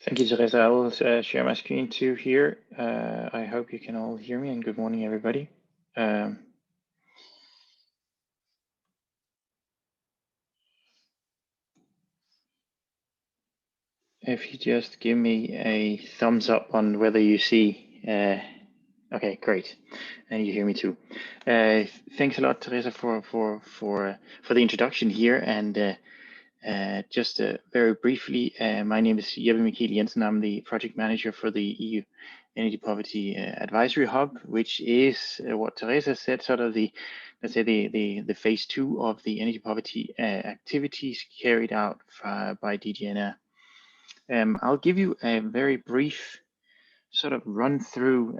Thank you, Teresa. I will share my screen too here. I hope you can all hear me, and good morning, everybody. If you just give me a thumbs up on whether you see, okay, great, and you hear me too. Thanks a lot, Teresa, for the introduction here, and just very briefly, my name is Jeppe Mikkel Jensen. I'm the project manager for the EU Energy Poverty Advisory Hub, which is what Teresa said, sort of the, let's say, the phase 2 of the energy poverty activities carried out by DGNR. I'll give you a very brief sort of run through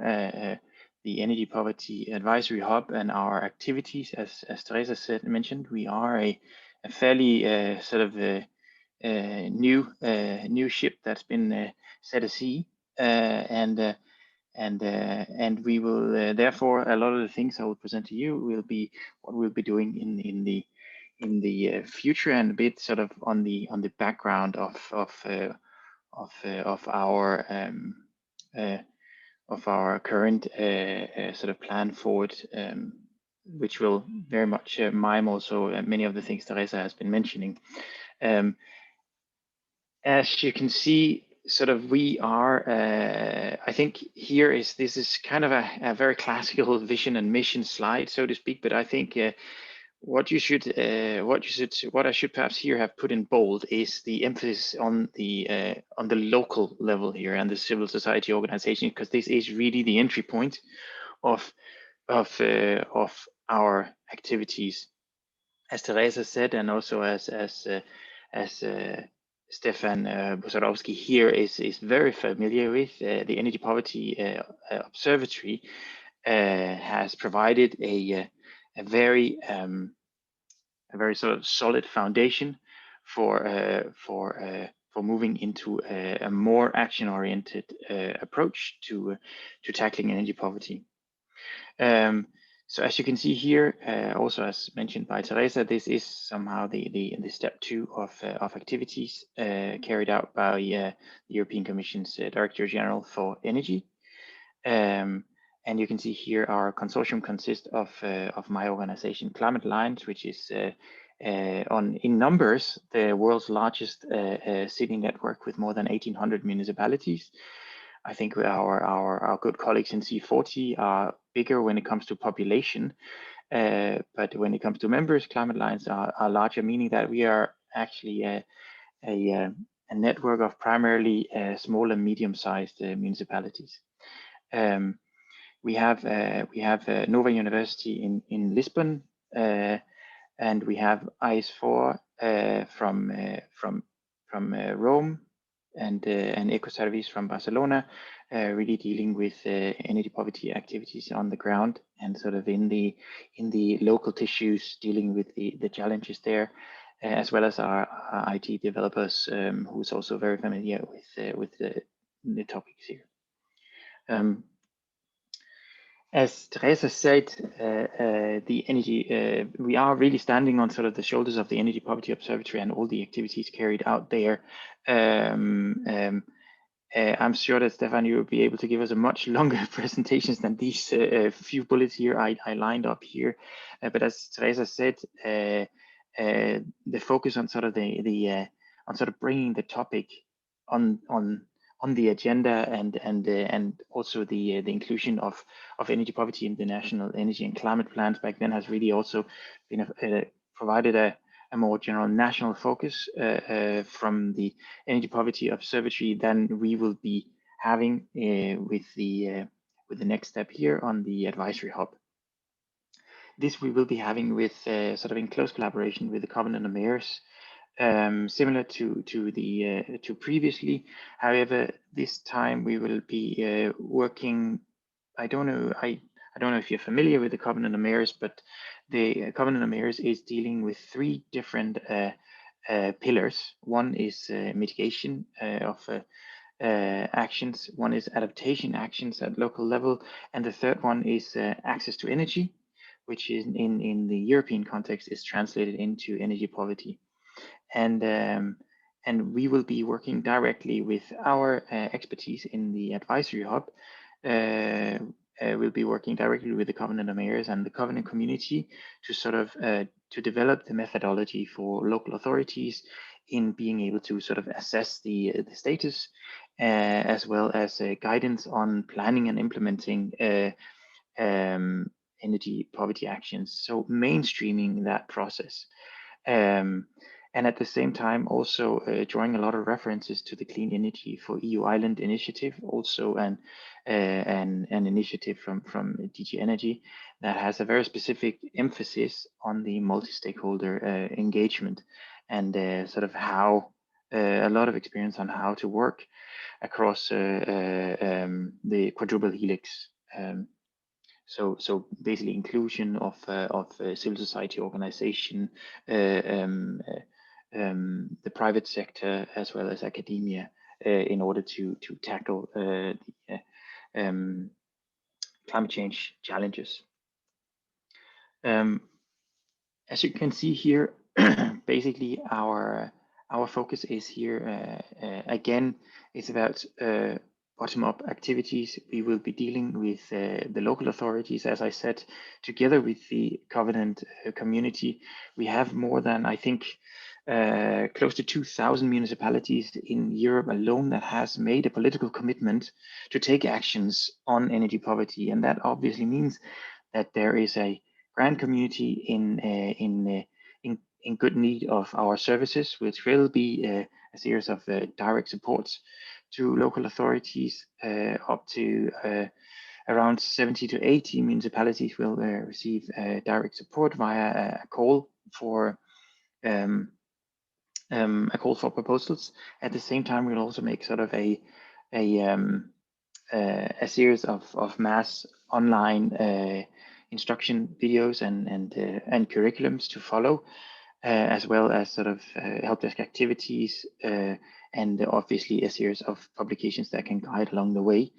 the Energy Poverty Advisory Hub and our activities. As Teresa mentioned, we are a fairly sort of new ship that's been set at sea, and we will therefore a lot of the things I will present to you will be what we'll be doing in the future, and a bit sort of on the background of our current sort of plan forward, which will very much mime also many of the things Teresa has been mentioning. As you can see, sort of we are, I think this is kind of a very classical vision and mission slide, so to speak, but I think what I should perhaps here have put in bold is the emphasis on the local level here and the civil society organization, because this is really the entry point of our activities. As Teresa said, and also as Stefan Bosarowski here is very familiar with, the Energy Poverty Observatory has provided a very sort of solid foundation for moving into a more action-oriented approach to tackling energy poverty. So as you can see here, also as mentioned by Teresa, this is somehow the step 2 of activities carried out by the European Commission's Director General for Energy. And you can see here our consortium consists of my organization, Climate Alliance, which is in numbers the world's largest city network with more than 1,800 municipalities. I think our good colleagues in C40 are bigger when it comes to population, but when it comes to members, Climate Alliance are larger, meaning that we are actually a network of primarily small and medium-sized municipalities. We have Nova University in Lisbon, and we have IS4 from Rome, and Ecoservice from Barcelona, really dealing with energy poverty activities on the ground and sort of in the local tissues, dealing with the challenges there, as well as our IT developers, who's also very familiar with the topics here. As Teresa said, the energy, we are really standing on sort of the shoulders of the Energy Poverty Observatory and all the activities carried out there. I'm sure that Stefan, you will be able to give us a much longer presentations than these few bullets here I lined up here. But as Teresa said, the focus on sort of on sort of bringing the topic on the agenda and also the inclusion of energy poverty in the national energy and climate plans back then has really also been provided a more general national focus from the Energy Poverty Observatory than we will be having with the next step here on the advisory hub. This we will be having with sort of in close collaboration with the Covenant of Mayors, similar to previously. However, this time we will be working. I don't know if you're familiar with the Covenant of Mayors, but the Covenant of Mayors is dealing with 3 different pillars. One is mitigation of actions. One is adaptation actions at local level, and the third one is access to energy, which is in the European context is translated into energy poverty. And and we will be working directly with our expertise in the advisory hub. We'll be working directly with the Covenant of Mayors and the Covenant community to sort of to develop the methodology for local authorities in being able to sort of assess the status, as well as guidance on planning and implementing energy poverty actions. So mainstreaming that process. And at the same time, also drawing a lot of references to the Clean Energy for EU Island initiative, also an initiative from DG Energy that has a very specific emphasis on the multi-stakeholder engagement and sort of how a lot of experience on how to work across the quadruple helix. So basically inclusion of civil society organization, the private sector, as well as academia, in order to tackle the climate change challenges. As you can see here, basically our focus is here again. It's about bottom-up activities. We will be dealing with the local authorities, as I said, together with the Covenant community. We have more than, I think, close to 2,000 municipalities in Europe alone that has made a political commitment to take actions on energy poverty, and that obviously means that there is a grand community in good need of our services, which will be a series of direct supports to local authorities. Up to around 70 to 80 municipalities will receive direct support via a call for proposals. At the same time, we'll also make sort of a series of mass online instruction videos and curriculums to follow, as well as sort of help desk activities, and obviously a series of publications that can guide along the way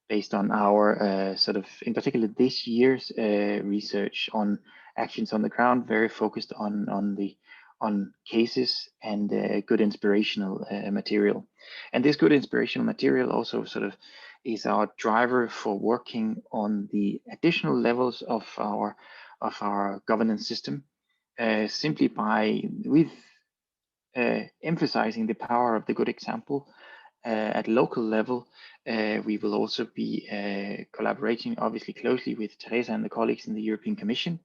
based on our sort of, in particular this year's research on actions on the ground, very focused on cases and good inspirational material. And this good inspirational material also sort of is our driver for working on the additional levels of our governance system, simply by emphasizing the power of the good example at local level. We will also be collaborating obviously closely with Teresa and the colleagues in the European Commission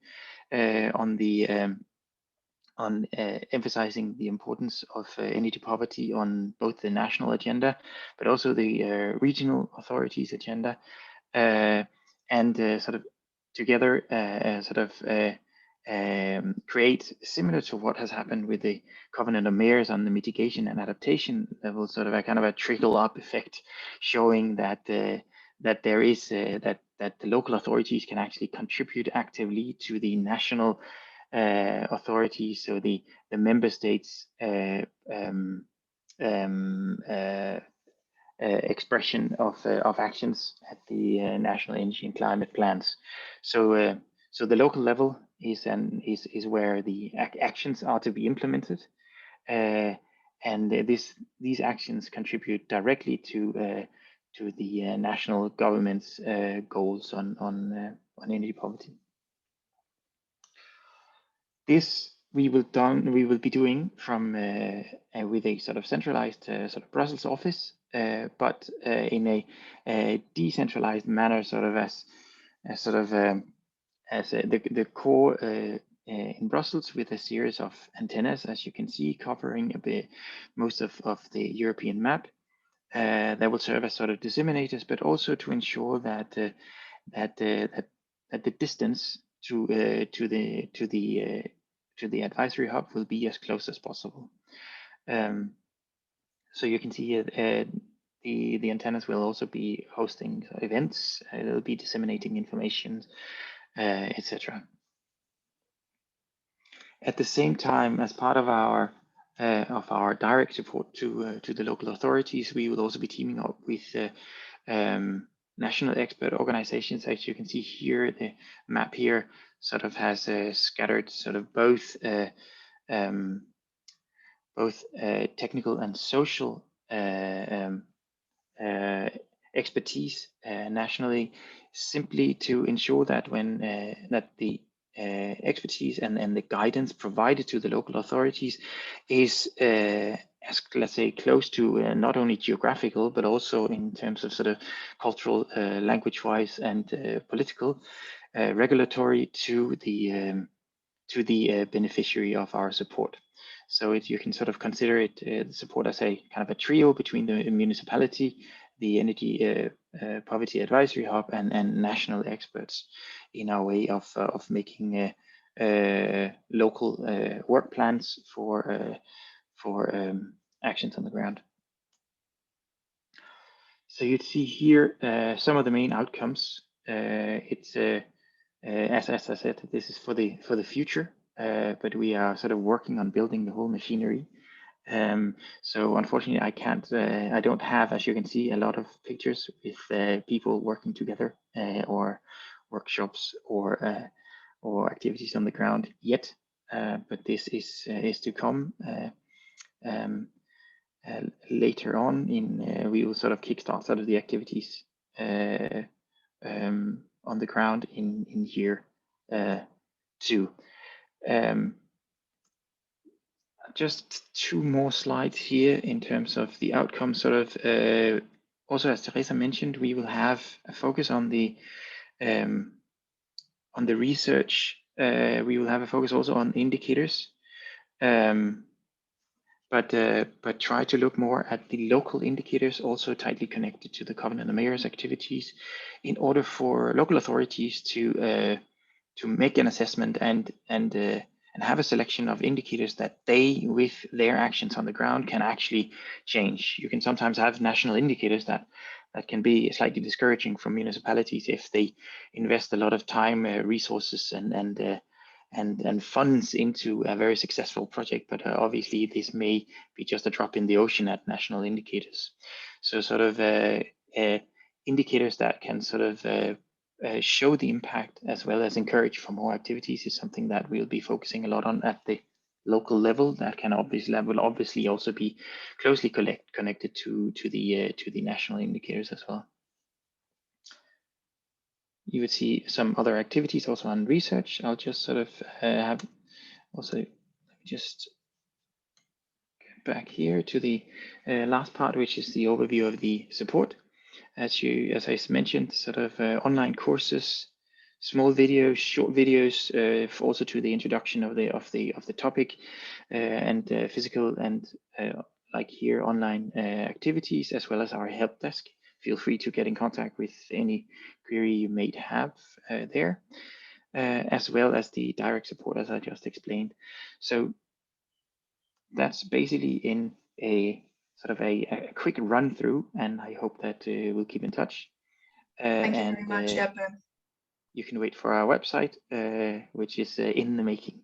on emphasizing the importance of energy poverty on both the national agenda, but also the regional authorities agenda, and sort of together create, similar to what has happened with the Covenant of Mayors on the mitigation and adaptation level, sort of a kind of a trickle-up effect, showing that that there is that the local authorities can actually contribute actively to the national authorities, so the member states' expression of actions at the national energy and climate plans. So so the local level is where the actions are to be implemented, and these actions contribute directly to the national government's goals on energy poverty. This we will be doing from with a sort of centralized sort of Brussels office, but in a decentralized manner, sort of as the core in Brussels, with a series of antennas, as you can see, covering a bit most of the European map. That will serve as sort of disseminators, but also to ensure that that the distance to the advisory hub will be as close as possible. So you can see here the antennas will also be hosting events. They'll be disseminating information, etc. At the same time, as part of our direct support to the local authorities, we will also be teaming up with national expert organizations. As you can see here, the map here sort of has scattered sort of both both technical and social expertise nationally, simply to ensure that when that the expertise and the guidance provided to the local authorities is as, let's say, close to not only geographical but also in terms of sort of cultural, language-wise, and political, regulatory to the beneficiary of our support. So you can sort of consider it the support as a kind of a trio between the municipality, the Energy Poverty Advisory Hub, and national experts in our way of making local work plans for actions on the ground. So you'd see here some of the main outcomes. It's as I said, this is for the future, but we are sort of working on building the whole machinery. So unfortunately, I don't have, as you can see, a lot of pictures with people working together or workshops or activities on the ground yet. But this is to come later on. We will sort of kickstart sort of the activities on the ground in year 2. Just 2 more slides here in terms of the outcome. Sort of also, as Teresa mentioned, we will have a focus on the research. We will have a focus also on indicators, but try to look more at the local indicators, also tightly connected to the Covenant of Mayors activities, in order for local authorities to make an assessment and have a selection of indicators that they, with their actions on the ground, can actually change. You can sometimes have national indicators that can be slightly discouraging for municipalities if they invest a lot of time, resources, and funds into a very successful project. But obviously, this may be just a drop in the ocean at national indicators. So sort of indicators that can sort of show the impact as well as encourage for more activities is something that we'll be focusing a lot on at the local level. That can obviously also be closely connected to the national indicators as well. You would see some other activities also on research. I'll just sort of have also just get back here to the last part, which is the overview of the support. As I mentioned, sort of online courses, small videos, short videos, also to the introduction of the topic, and physical and like here online activities, as well as our help desk. Feel free to get in contact with any query you may have there, as well as the direct support, as I just explained. So that's basically in a sort of a quick run through, and I hope that we'll keep in touch. Thank you very much, Jeppe. You can wait for our website, which is in the making.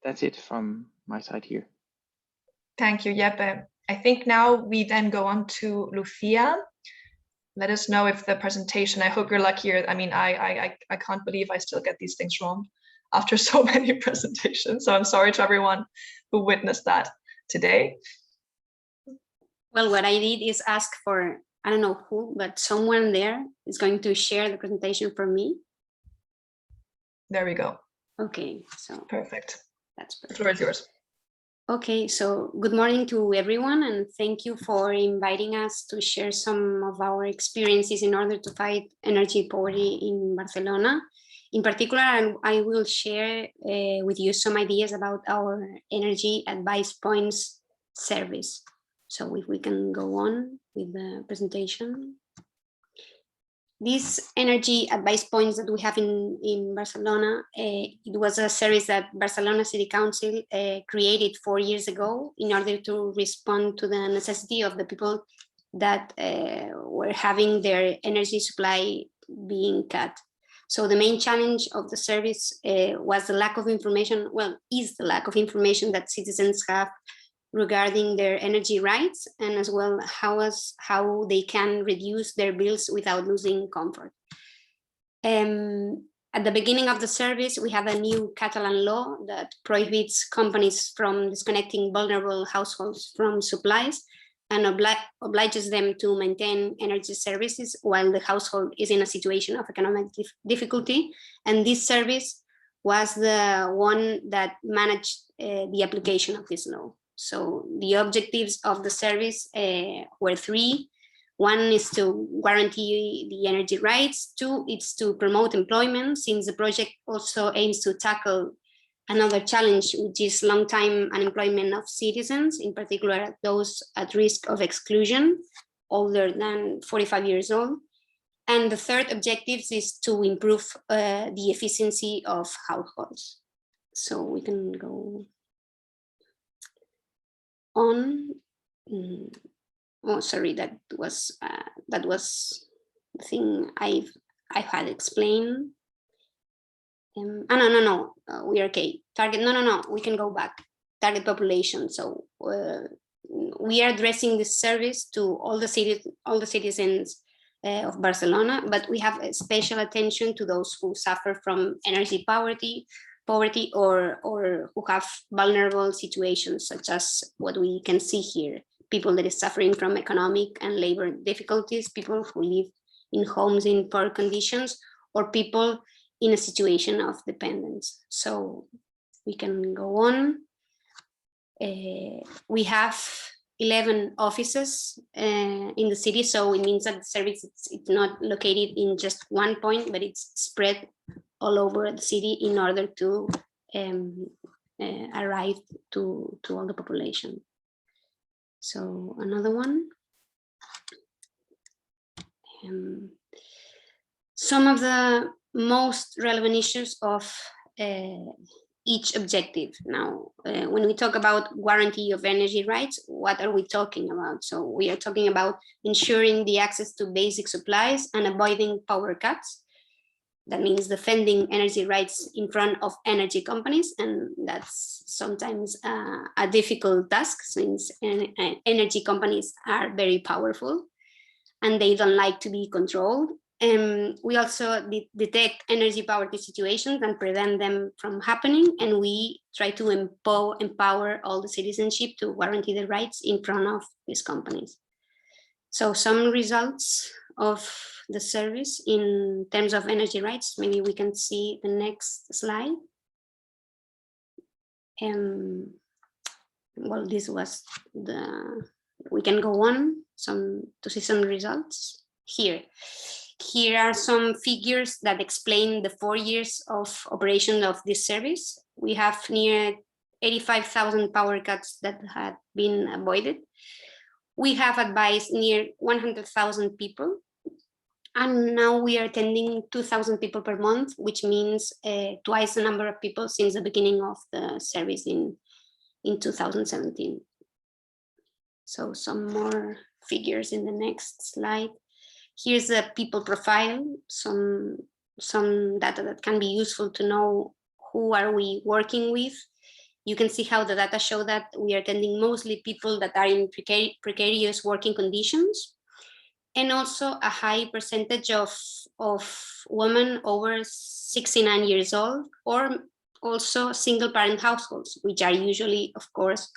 That's it from my side here. Thank you, Jeppe. I think now we then go on to Lucia. Let us know if the presentation, I hope you're luckier. I mean, I can't believe I still get these things wrong after so many presentations. So I'm sorry to everyone who witnessed that today. Well, what I did is ask for, I don't know who, but someone there is going to share the presentation for me. There we go. Okay, so perfect. That's perfect. The floor is yours. Okay, so good morning to everyone, and thank you for inviting us to share some of our experiences in order to fight energy poverty in Barcelona. In particular, I will share with you some ideas about our energy advice points service. So if we can go on with the presentation. These energy advice points that we have in Barcelona, it was a service that Barcelona City Council created 4 years ago in order to respond to the necessity of the people that were having their energy supply being cut. So the main challenge of the service was the lack of information, well, is the lack of information that citizens have regarding their energy rights, and as well how they can reduce their bills without losing comfort. At the beginning of the service, we have a new Catalan law that prohibits companies from disconnecting vulnerable households from supplies and obliges them to maintain energy services while the household is in a situation of economic difficulty. And this service was the one that managed the application of this law. So the objectives of the service were three. One is to guarantee the energy rights. Two, it's to promote employment, since the project also aims to tackle another challenge, which is long-time unemployment of citizens, in particular those at risk of exclusion, older than 45 years old. And the third objective is to improve the efficiency of households. So we can go on. Oh, sorry, that was the thing I had explained. No, we're okay. Target, no, we can go back. Target population. So we are addressing this service to all the citizens of Barcelona, but we have a special attention to those who suffer from energy poverty, or who have vulnerable situations, such as what we can see here. People that is suffering from economic and labor difficulties, people who live in homes in poor conditions, or people in a situation of dependence. So we can go on. We have 11 offices in the city, so it means that the service it's not located in just one point, but it's spread all over the city in order to arrive to all the population. So another one. Some of the most relevant issues of each objective. Now, when we talk about guarantee of energy rights, what are we talking about? So we are talking about ensuring the access to basic supplies and avoiding power cuts. That means defending energy rights in front of energy companies, and that's sometimes a difficult task, since energy companies are very powerful and they don't like to be controlled. We also detect energy poverty situations and prevent them from happening, and we try to empower all the citizenship to guarantee the rights in front of these companies. So some results of the service in terms of energy rights, maybe we can see the next slide. Well, this was we can go on to see some results here. Here are some figures that explain the 4 years of operation of this service. We have near 85,000 power cuts that had been avoided. We have advised near 100,000 people. And now we are attending 2,000 people per month, which means twice the number of people since the beginning of the service in 2017. So some more figures in the next slide. Here's the people profile, some data that can be useful to know who are we working with. You can see how the data show that we are attending mostly people that are in precarious working conditions, and also a high percentage of women over 69 years old, or also single parent households, which are usually, of course,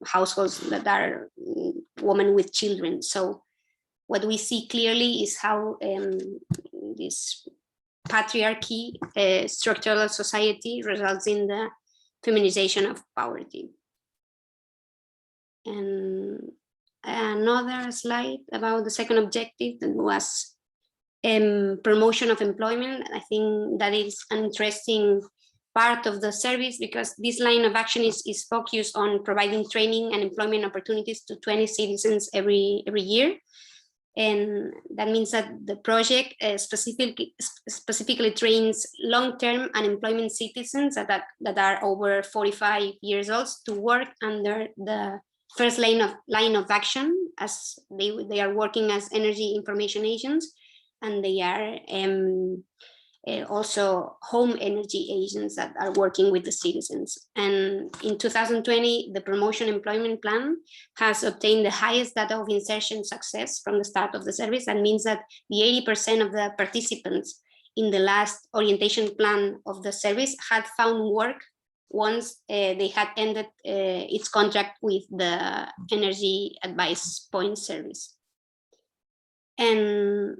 households that are women with children. So what we see clearly is how this patriarchy, structural society, results in the feminization of poverty. And another slide about the second objective, that was promotion of employment. I think that is an interesting part of the service, because this line of action is focused on providing training and employment opportunities to 20 citizens every year. And that means that the project specifically trains long-term unemployment citizens that are over 45 years old to work under the first line of action, as they are working as energy information agents, and they are also home energy agents that are working with the citizens. And in 2020, the Promotion Employment Plan has obtained the highest data of insertion success from the start of the service. That means that the 80% of the participants in the last orientation plan of the service had found work once they had ended its contract with the Energy Advice Point service. And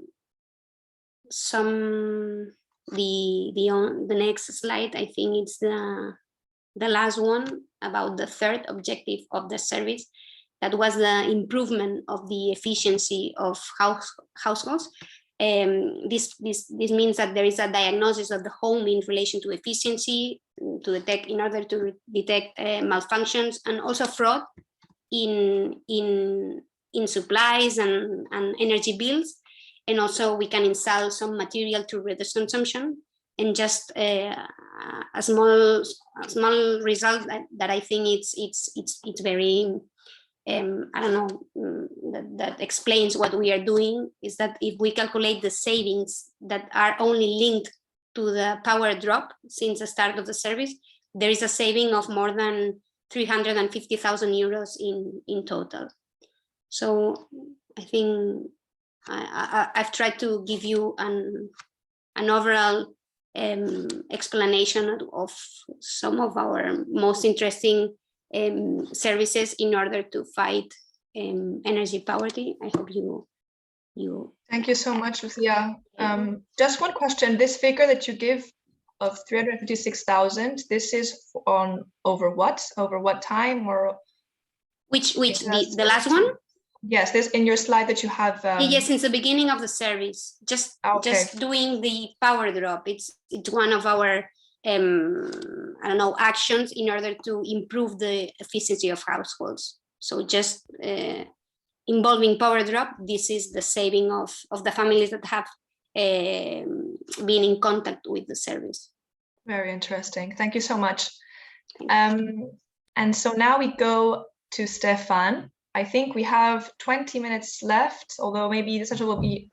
the next slide, I think it's the last one about the third objective of the service. That was the improvement of the efficiency of households. This means that there is a diagnosis of the home in relation to efficiency to detect, in order to detect malfunctions and also fraud in supplies and energy bills. And also we can install some material to reduce consumption, and just a small result that I think it's very I don't know, that explains what we are doing, is that if we calculate the savings that are only linked to the power drop since the start of the service, there is a saving of more than 350,000 euros in total. So I think I've tried to give you an overall explanation of some of our most interesting services in order to fight energy poverty. I hope you. Thank you so much, Lucia. Just one question: this figure that you give of 356,000, this is on over what time, or which the last one? Yes, this in your slide that you have. Yes, since the beginning of the service, just doing the power drop. It's one of our I don't know, actions in order to improve the efficiency of households. So just involving power drop, this is the saving of the families that have been in contact with the service. Very interesting. Thank you so much. And so now we go to Stefan. I think we have 20 minutes left, although maybe the session will be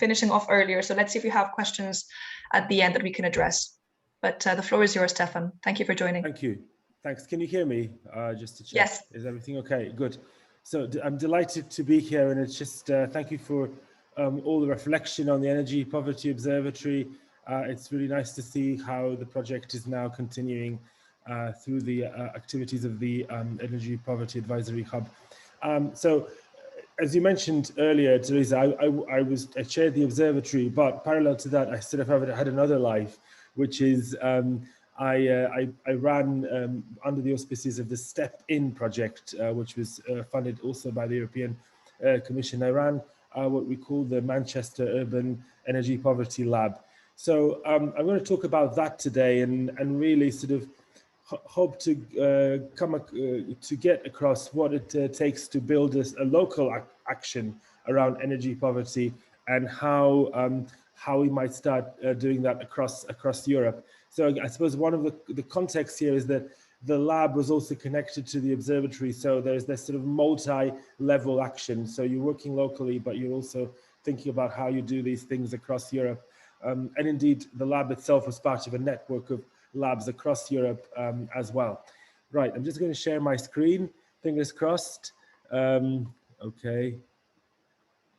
finishing off earlier. So let's see if we have questions at the end that we can address. But the floor is yours, Stefan. Thank you for joining. Thank you. Thanks. Can you hear me? Just to check. Yes. Is everything okay? Good. So I'm delighted to be here, and it's just thank you for all the reflection on the Energy Poverty Observatory. It's really nice to see how the project is now continuing through the activities of the Energy Poverty Advisory Hub. So, as you mentioned earlier, Teresa, I chaired the observatory, but parallel to that, I sort of had another life, which is I ran under the auspices of the Step In project, which was funded also by the European Commission. I ran what we call the Manchester Urban Energy Poverty Lab. So I'm going to talk about that today, and really sort of hope to to get across what it takes to build a local action around energy poverty, and how we might start doing that across Europe. So I suppose one of the context here is that the lab was also connected to the observatory, so there's this sort of multi-level action. So you're working locally, but you're also thinking about how you do these things across Europe. And indeed, the lab itself was part of a network of labs across Europe as well. Right, I'm just going to share my screen, fingers crossed. Okay,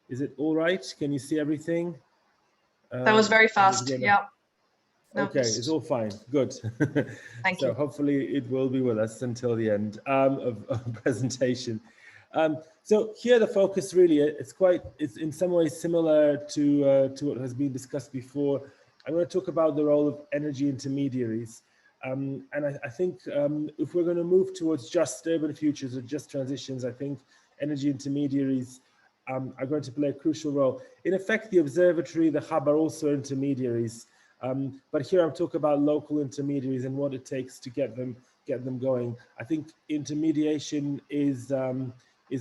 is it all right? Can you see everything? That was very fast, yeah. Okay, it's all fine, good. Thank you. So hopefully it will be with us until the end of the presentation. So here the focus really, it's in some ways similar to what has been discussed before. I'm going to talk about the role of energy intermediaries. And I think if we're going to move towards just urban futures or just transitions, I think energy intermediaries are going to play a crucial role. In effect, the observatory, the hub are also intermediaries. But here I'm talking about local intermediaries and what it takes to get them going. I think intermediation is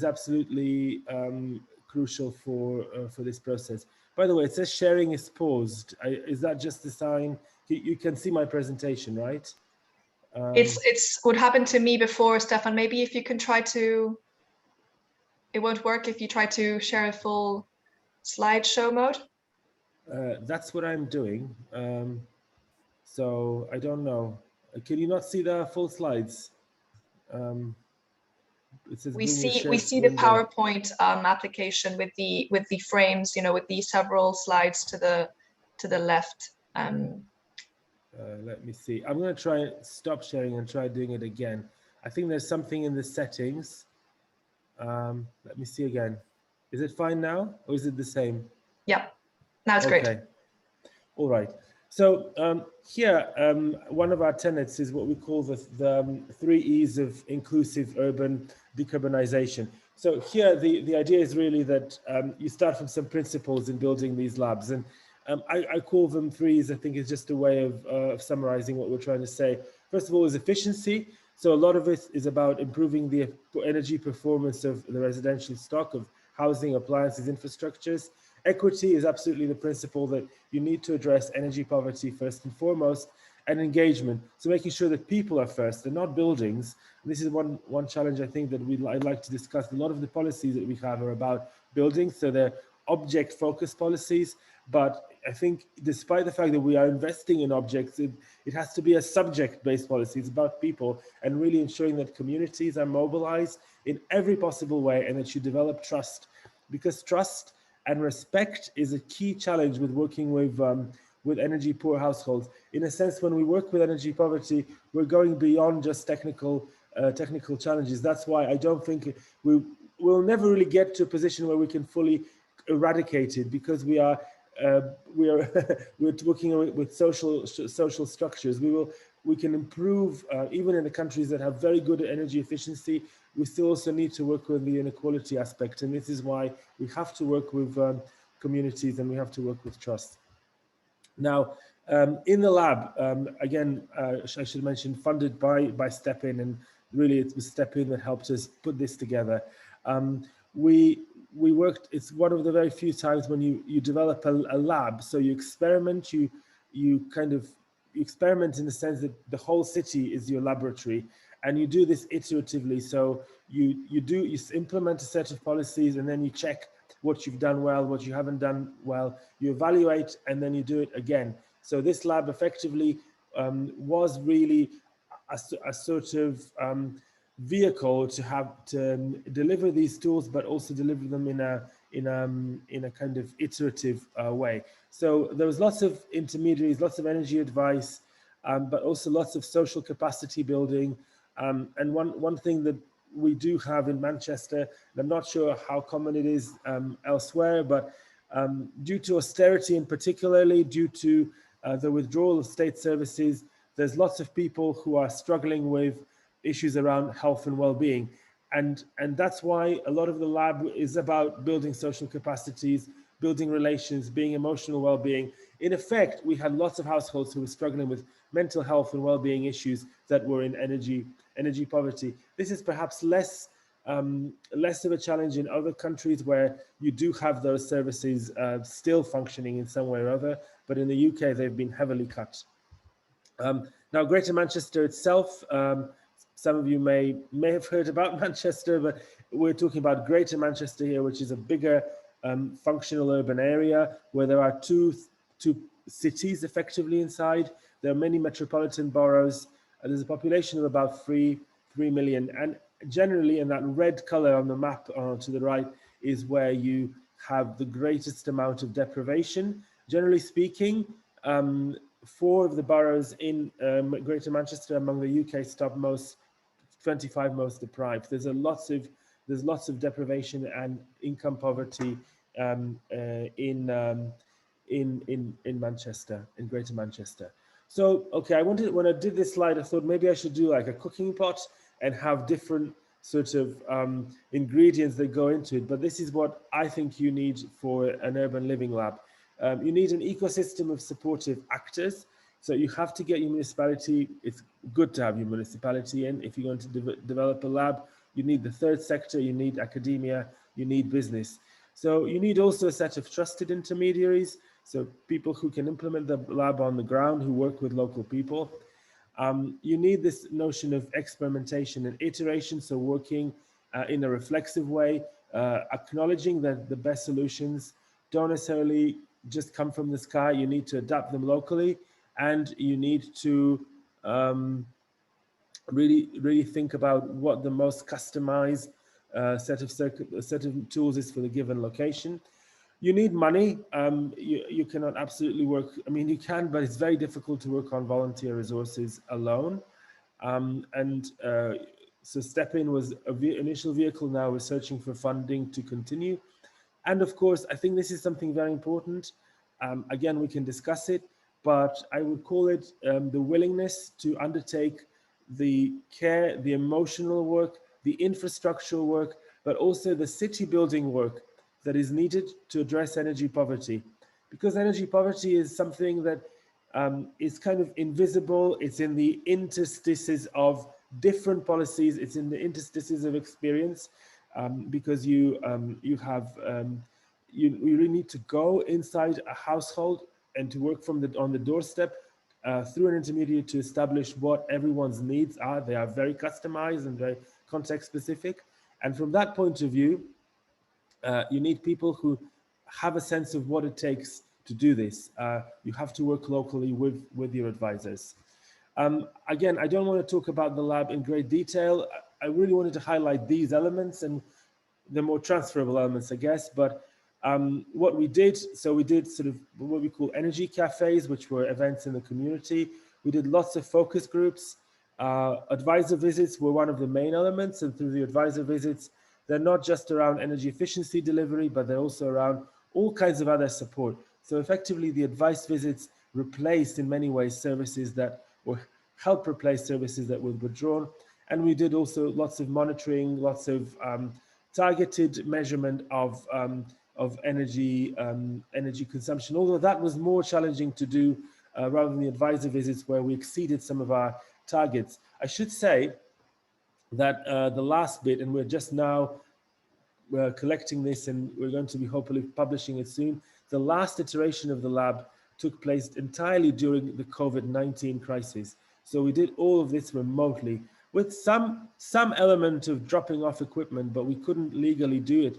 absolutely crucial for this process. By the way, it says sharing is paused. Is that just a sign? You can see my presentation, right? It's what happened to me before, Stefan. Maybe if you can try to, it won't work if you try to share a full slideshow mode. That's what I'm doing. So I don't know. Can you not see the full slides? It says We bring your see shared the window. PowerPoint application with the frames, you know, with the several slides to the left. Let me see. I'm going to try stop sharing and try doing it again. I think there's something in the settings. Let me see again. Is it fine now, or is it the same? Yeah, now it's great. Okay. All right. So here, one of our tenets is what we call the 3 E's of inclusive urban decarbonization. So here, the idea is really that you start from some principles in building these labs. And I call them 3's. I think it's just a way of summarizing what we're trying to say. First of all is efficiency. So a lot of it is about improving the energy performance of the residential stock of housing, appliances, infrastructures. Equity is absolutely the principle that you need to address energy poverty first and foremost, and engagement. So making sure that people are first and not buildings. This is one challenge I think that I'd like to discuss. A lot of the policies that we have are about buildings, so they're object-focused policies. But I think despite the fact that we are investing in objects, it has to be a subject-based policy. It's about people and really ensuring that communities are mobilized in every possible way and that you develop trust, because trust and respect is a key challenge with working with energy poor households. In a sense, when we work with energy poverty, we're going beyond just technical challenges. That's why I don't think we'll never really get to a position where we can fully eradicate it, because we're working with social structures. We can improve even in the countries that have very good energy efficiency. We still also need to work with the inequality aspect, and this is why we have to work with communities and we have to work with trust. Now, in the lab, again, I should mention, funded by Step In, and really it was Step In that helped us put this together. We worked, it's one of the very few times when you develop a lab. So you experiment, you experiment in the sense that the whole city is your laboratory, and you do this iteratively. So you implement a set of policies, and then you check what you've done well, what you haven't done well, you evaluate, and then you do it again. So this lab effectively was really a sort of vehicle to deliver these tools, but also deliver them in a kind of iterative way. So there was lots of intermediaries, lots of energy advice, but also lots of social capacity building. And one thing that we do have in Manchester, and I'm not sure how common it is elsewhere, but due to austerity and particularly due to the withdrawal of state services, there's lots of people who are struggling with issues around health and well-being. And that's why a lot of the lab is about building social capacities, building relations, being emotional well-being. In effect, we had lots of households who were struggling with mental health and well-being issues that were in energy poverty. This is perhaps less of a challenge in other countries where you do have those services still functioning in some way or other, but in the UK, they've been heavily cut. Now, Greater Manchester itself, some of you may have heard about Manchester, but we're talking about Greater Manchester here, which is a bigger functional urban area where there are two cities effectively inside. There are many metropolitan boroughs. There's a population of about 3 million. And generally, in that red color on the map to the right is where you have the greatest amount of deprivation. Generally speaking, 4 of the boroughs in Greater Manchester among the UK's top 25 most deprived. There's lots of deprivation and income poverty in Manchester, in Greater Manchester. So, okay, when I did this slide, I thought maybe I should do like a cooking pot and have different sort of ingredients that go into it. But this is what I think you need for an urban living lab. You need an ecosystem of supportive actors. So you have to get your municipality. It's good to have your municipality in. If you're going to develop a lab, you need the third sector, you need academia, you need business. So you need also a set of trusted intermediaries. So people who can implement the lab on the ground, who work with local people. You need this notion of experimentation and iteration. So working in a reflexive way, acknowledging that the best solutions don't necessarily just come from the sky. You need to adapt them locally, and you need to really think about what the most customized set of tools is for the given location. You need money. You cannot absolutely work. I mean, you can, but it's very difficult to work on volunteer resources alone. So Step-In was an initial vehicle. Now we're searching for funding to continue. And of course, I think this is something very important. Again, we can discuss it, but I would call it the willingness to undertake the care, the emotional work, the infrastructural work, but also the city building work that is needed to address energy poverty. Because energy poverty is something that is kind of invisible. It's in the interstices of different policies. It's in the interstices of experience, because you really need to go inside a household and to work on the doorstep through an intermediary to establish what everyone's needs are. They are very customized and very context specific. And from that point of view, you need people who have a sense of what it takes to do this. You have to work locally with your advisors. Again, I don't want to talk about the lab in great detail. I really wanted to highlight these elements and the more transferable elements, I guess. But what we did, so we did sort of what we call energy cafes, which were events in the community. We did lots of focus groups. Advisor visits were one of the main elements, and through the advisor visits, they're not just around energy efficiency delivery, but they're also around all kinds of other support. So effectively, the advice visits replaced in many ways services that were help replace services that were withdrawn. And we did also lots of monitoring, lots of targeted measurement of energy consumption, although that was more challenging to do rather than the advisor visits where we exceeded some of our targets. I should say that the last bit, and we're just now collecting this and we're going to be hopefully publishing it soon, the last iteration of the lab took place entirely during the COVID-19 crisis. So we did all of this remotely with some element of dropping off equipment, but we couldn't legally do it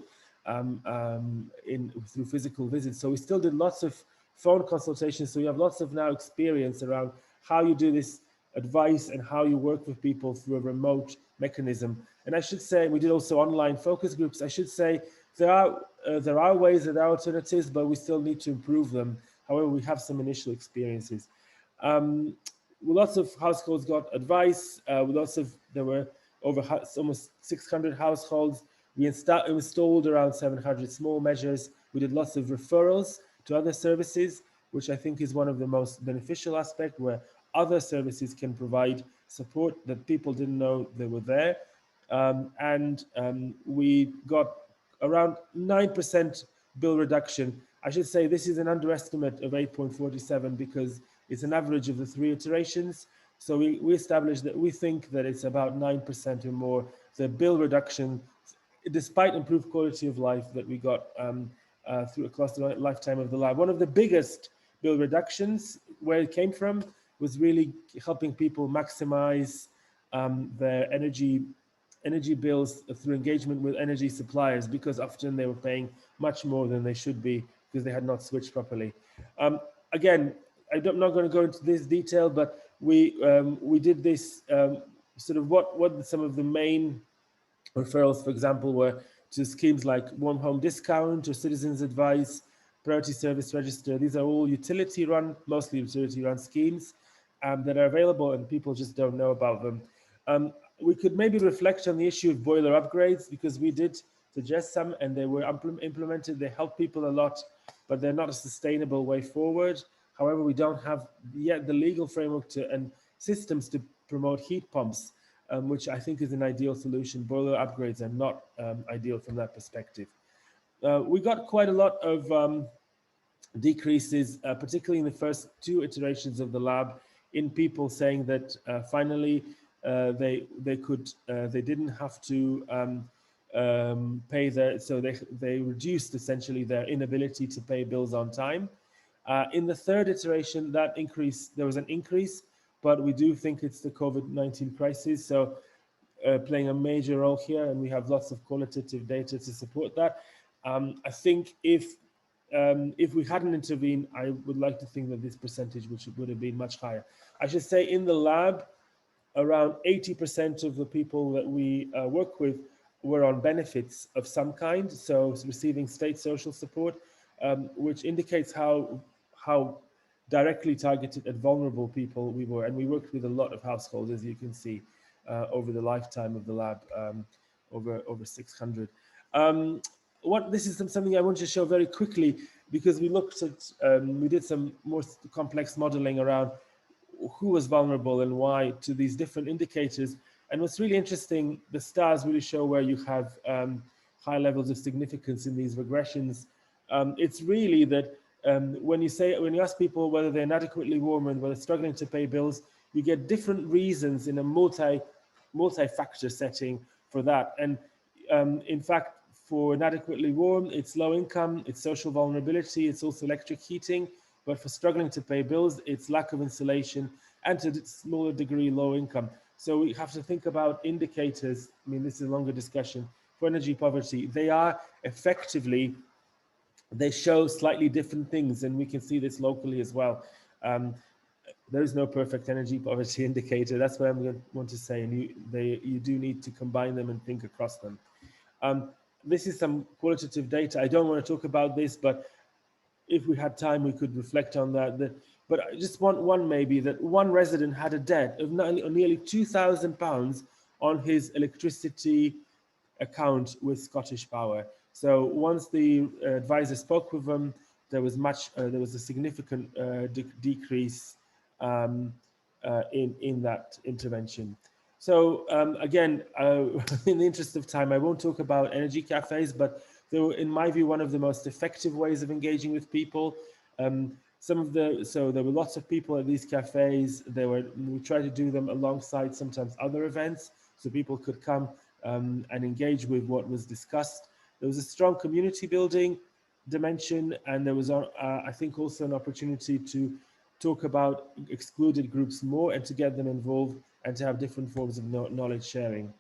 through physical visits. So we still did lots of phone consultations. So we have lots of now experience around how you do this advice and how you work with people through a remote mechanism. And I should say, we did also online focus groups. I should say there are ways, there are alternatives, but we still need to improve them. However, we have some initial experiences. Lots of households got advice. There were over almost 600 households. We installed around 700 small measures. We did lots of referrals to other services, which I think is one of the most beneficial aspects, where other services can provide support that people didn't know they were there. We got around 9% bill reduction. I should say this is an underestimate of 8.47 because it's an average of the 3 iterations. So we established that we think that it's about 9% or more, the bill reduction, despite improved quality of life that we got through across the lifetime of the lab. One of the biggest bill reductions, where it came from, was really helping people maximize their energy bills through engagement with energy suppliers, because often they were paying much more than they should be because they had not switched properly. Again, I'm not going to go into this detail, but we did this sort of what some of the main referrals, for example, were to schemes like warm home discount or citizens advice, priority service register. These are all mostly utility run schemes that are available, and people just don't know about them. We could maybe reflect on the issue of boiler upgrades, because we did suggest some and they were implemented. They help people a lot, but they're not a sustainable way forward. However, we don't have yet the legal framework and systems to promote heat pumps, which I think is an ideal solution. Boiler upgrades are not ideal from that perspective. We got quite a lot of decreases, particularly in the first 2 iterations of the lab, in people saying that finally they didn't have to pay so they reduced essentially their inability to pay bills on time. In the 3rd iteration, there was an increase, but we do think it's the COVID-19 crisis, so playing a major role here, and we have lots of qualitative data to support that. I think if if we hadn't intervened, I would like to think that this percentage would have been much higher. I should say in the lab, around 80% of the people that we work with were on benefits of some kind, so receiving state social support, which indicates how directly targeted and vulnerable people we were. And we worked with a lot of households, as you can see, over the lifetime of the lab, over 600. This is something I want to show very quickly, because we looked at, we did some more complex modeling around who was vulnerable and why to these different indicators. And what's really interesting, the stars really show where you have high levels of significance in these regressions. It's really that when you ask people whether they're inadequately warm and whether they're struggling to pay bills, you get different reasons in a multi-factor setting for that. And in fact, for inadequately warm, it's low income, it's social vulnerability, it's also electric heating. But for struggling to pay bills, it's lack of insulation and to a smaller degree, low income. So we have to think about indicators. I mean, this is a longer discussion for energy poverty. They are effectively, they show slightly different things, and we can see this locally as well. There is no perfect energy poverty indicator. That's what I'm going to want to say. And you do need to combine them and think across them. This is some qualitative data. I don't want to talk about this, but if we had time, we could reflect on that. But I just want one maybe, that one resident had a debt of nearly £2,000 on his electricity account with Scottish Power. So once the advisor spoke with them, there was a significant decrease in that intervention. So again, in the interest of time, I won't talk about energy cafes, but they were, in my view, one of the most effective ways of engaging with people. So there were lots of people at these cafes. We tried to do them alongside sometimes other events, so people could come and engage with what was discussed. There was a strong community building dimension, and there was, I think, also an opportunity to talk about excluded groups more and to get them involved and to have different forms of knowledge sharing.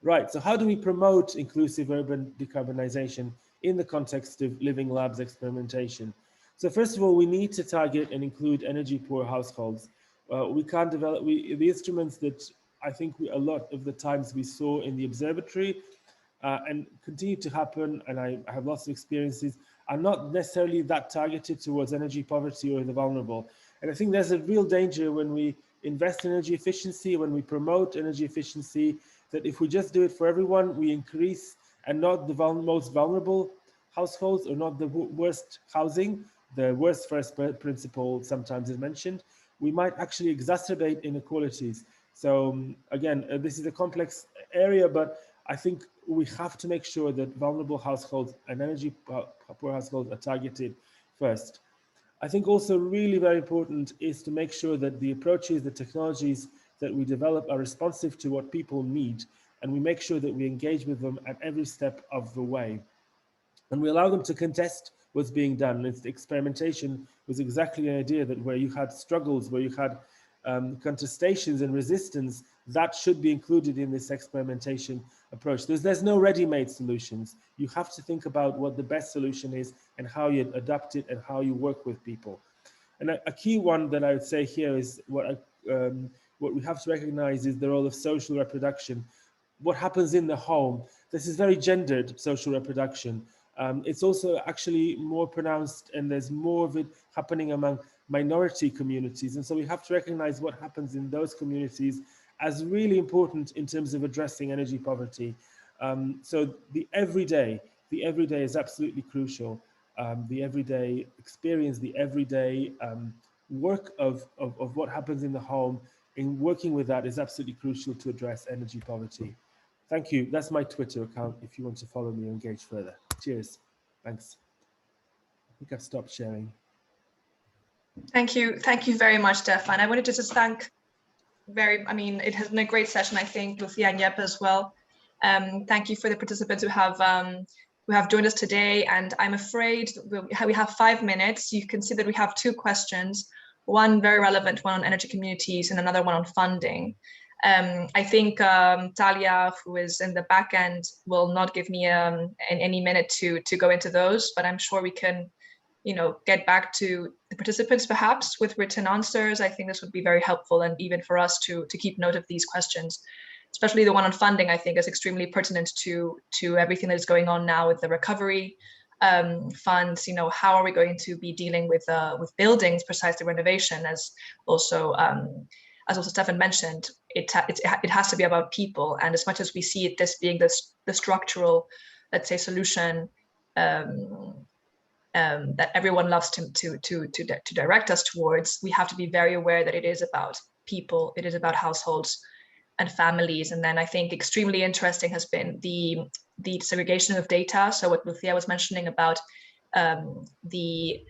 Right, so how do we promote inclusive urban decarbonization in the context of living labs experimentation? So first of all, we need to target and include energy poor households. We can't develop, the instruments that I think a lot of the times we saw in the observatory and continue to happen, and I have lots of experiences, are not necessarily that targeted towards energy poverty or the vulnerable. And I think there's a real danger when we invest in energy efficiency, when we promote energy efficiency, that if we just do it for everyone, we increase, and not the most vulnerable households, or not the worst housing, the worst first principle sometimes is mentioned, we might actually exacerbate inequalities. So again, this is a complex area, but I think we have to make sure that vulnerable households and energy poor households are targeted first. I think also really very important is to make sure that the approaches, the technologies that we develop are responsive to what people need, and we make sure that we engage with them at every step of the way. And we allow them to contest what's being done. It's the experimentation was exactly the idea that where you had struggles, where you had contestations and resistance, that should be included in this experimentation approach. There's no ready-made solutions. You have to think about what the best solution is and how you adapt it and how you work with people. And a key one that I would say here is what we have to recognize is the role of social reproduction. What happens in the home? This is very gendered social reproduction. It's also actually more pronounced, and there's more of it happening among minority communities. And so we have to recognize what happens in those communities as really important in terms of addressing energy poverty. So the everyday is absolutely crucial. The everyday experience, the everyday work of what happens in the home, in working with that is absolutely crucial to address energy poverty. Thank you. That's my Twitter account if you want to follow me or engage further. Cheers. Thanks. I think I've stopped sharing. Thank you very much, Stefan. I wanted to just thank it has been a great session, I think, Lucia and Jeppe as well. Thank you for the participants who have joined us today. And I'm afraid we have 5 minutes. You can see that we have 2 questions, one very relevant one on energy communities and another one on funding. I think Talia, who is in the back end, will not give me in any minute to go into those, but I'm sure we can, get back to the participants perhaps with written answers. I think this would be very helpful, and even for us to keep note of these questions, especially the one on funding. I think is extremely pertinent to everything that is going on now with the recovery funds. How are we going to be dealing with buildings, precisely renovation, as also Stefan mentioned, it has to be about people. And as much as we see this being the structural, let's say, solution that everyone loves to direct us towards, we have to be very aware that it is about people, it is about households and families. And then I think extremely interesting has been the segregation of data. So what Lucia was mentioning about the,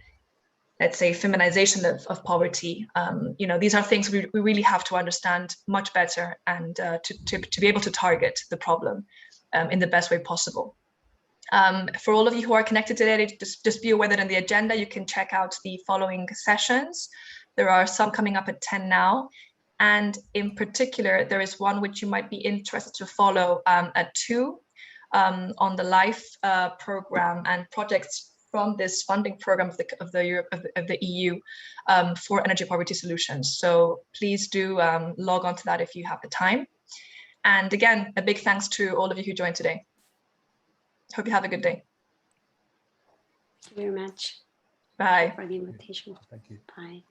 let's say, feminization of poverty. These are things we really have to understand much better, and to be able to target the problem in the best way possible. For all of you who are connected today, just be aware that in the agenda, you can check out the following sessions. There are some coming up at 10 now. And in particular, there is one which you might be interested to follow at 2 on the LIFE program and projects from this funding program of the EU for energy poverty solutions. So please do log on to that if you have the time. And again, a big thanks to all of you who joined today. Hope you have a good day. Thank you very much. Bye. For the invitation. Thank you. Bye.